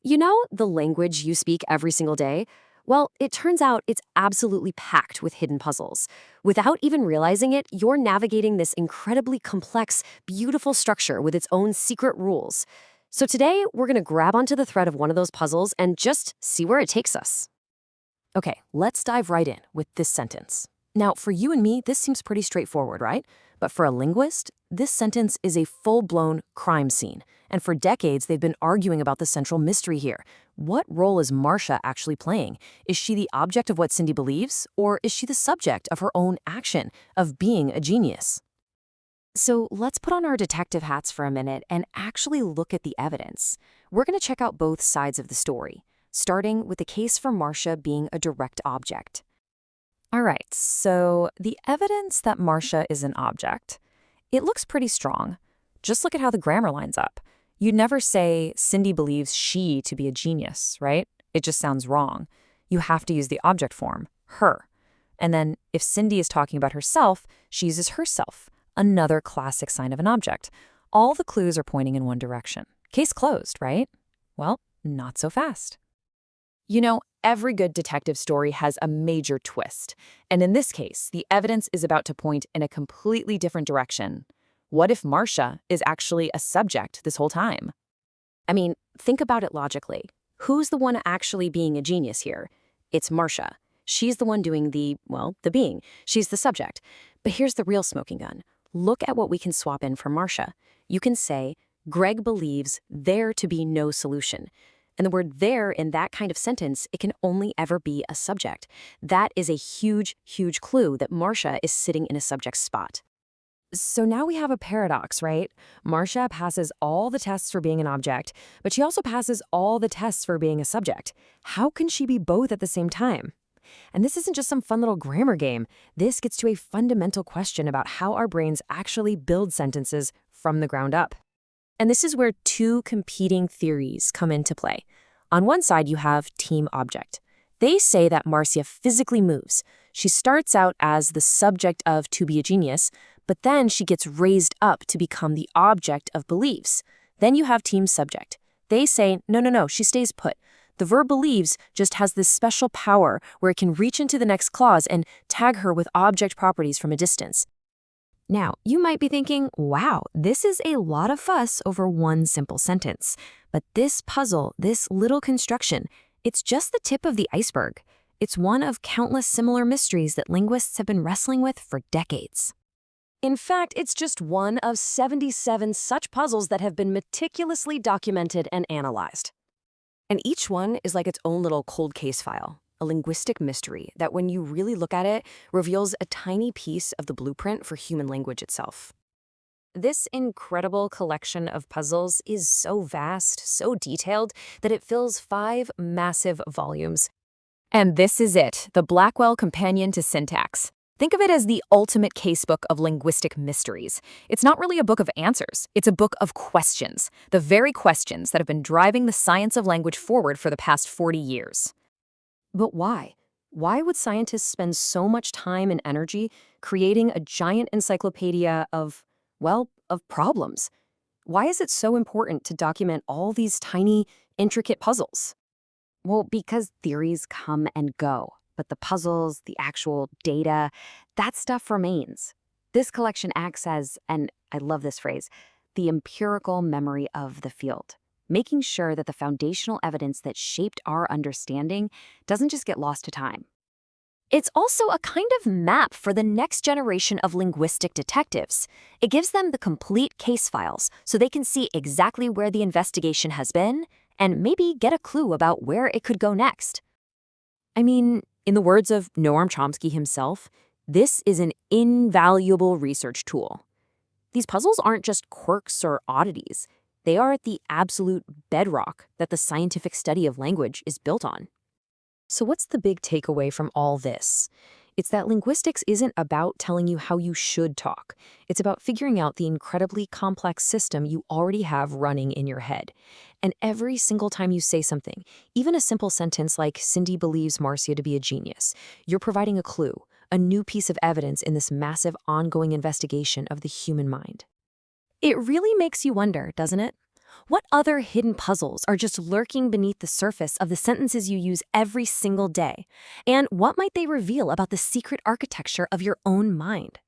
You know the language you speak every single day? Well, it turns out it's absolutely packed with hidden puzzles. Without even realizing it, you're navigating this incredibly complex, beautiful structure with its own secret rules. So today, we're going to grab onto the thread of one of those puzzles and just see where it takes us. Okay, let's dive right in with this sentence. Now, for you and me, this seems pretty straightforward, right? But for a linguist, this sentence is a full-blown crime scene. And for decades, they've been arguing about the central mystery here. What role is Marcia actually playing? Is she the object of what Cindy believes? Or is she the subject of her own action, of being a genius? So let's put on our detective hats for a minute and actually look at the evidence. We're going to check out both sides of the story, starting with the case for Marcia being a direct object. All right, so the evidence that Marcia is an object, it looks pretty strong. Just look at how the grammar lines up. You'd never say Cindy believes she to be a genius, right? It just sounds wrong. You have to use the object form, her. And then if Cindy is talking about herself, she uses herself, another classic sign of an object. All the clues are pointing in one direction. Case closed, right? Well, not so fast. You know, every good detective story has a major twist. And in this case, the evidence is about to point in a completely different direction. What if Marcia is actually a subject this whole time? I mean, think about it logically. Who's the one actually being a genius here? It's Marcia. She's the one doing the being. She's the subject. But here's the real smoking gun. Look at what we can swap in for Marcia. You can say, Greg believes there to be no solution. And the word there in that kind of sentence, it can only ever be a subject. That is a huge, huge clue that Marcia is sitting in a subject spot. So now we have a paradox, right? Marcia passes all the tests for being an object, but she also passes all the tests for being a subject. How can she be both at the same time? And this isn't just some fun little grammar game. This gets to a fundamental question about how our brains actually build sentences from the ground up. And this is where two competing theories come into play. On one side, you have team object. They say that Marcia physically moves. She starts out as the subject of to be a genius, but then she gets raised up to become the object of beliefs. Then you have team subject. They say, no, she stays put. The verb believes just has this special power where it can reach into the next clause and tag her with object properties from a distance. Now, you might be thinking, wow, this is a lot of fuss over one simple sentence. But this puzzle, this little construction, it's just the tip of the iceberg. It's one of countless similar mysteries that linguists have been wrestling with for decades. In fact, it's just one of 77 such puzzles that have been meticulously documented and analyzed. And each one is like its own little cold case file, a linguistic mystery that when you really look at it, reveals a tiny piece of the blueprint for human language itself. This incredible collection of puzzles is so vast, so detailed, that it fills 5 massive volumes. And this is it, the Blackwell Companion to Syntax. Think of it as the ultimate casebook of linguistic mysteries. It's not really a book of answers, it's a book of questions, the very questions that have been driving the science of language forward for the past 40 years. But why? Why would scientists spend so much time and energy creating a giant encyclopedia of problems? Why is it so important to document all these tiny, intricate puzzles? Well, because theories come and go, but the puzzles, the actual data, that stuff remains. This collection acts as, and I love this phrase, the empirical memory of the field, making sure that the foundational evidence that shaped our understanding doesn't just get lost to time. It's also a kind of map for the next generation of linguistic detectives. It gives them the complete case files so they can see exactly where the investigation has been and maybe get a clue about where it could go next. I mean, in the words of Noam Chomsky himself, this is an invaluable research tool. These puzzles aren't just quirks or oddities. They are the absolute bedrock that the scientific study of language is built on. So what's the big takeaway from all this? It's that linguistics isn't about telling you how you should talk. It's about figuring out the incredibly complex system you already have running in your head. And every single time you say something, even a simple sentence like Cindy believes Marcia to be a genius, you're providing a clue, a new piece of evidence in this massive ongoing investigation of the human mind. It really makes you wonder, doesn't it? What other hidden puzzles are just lurking beneath the surface of the sentences you use every single day? And what might they reveal about the secret architecture of your own mind?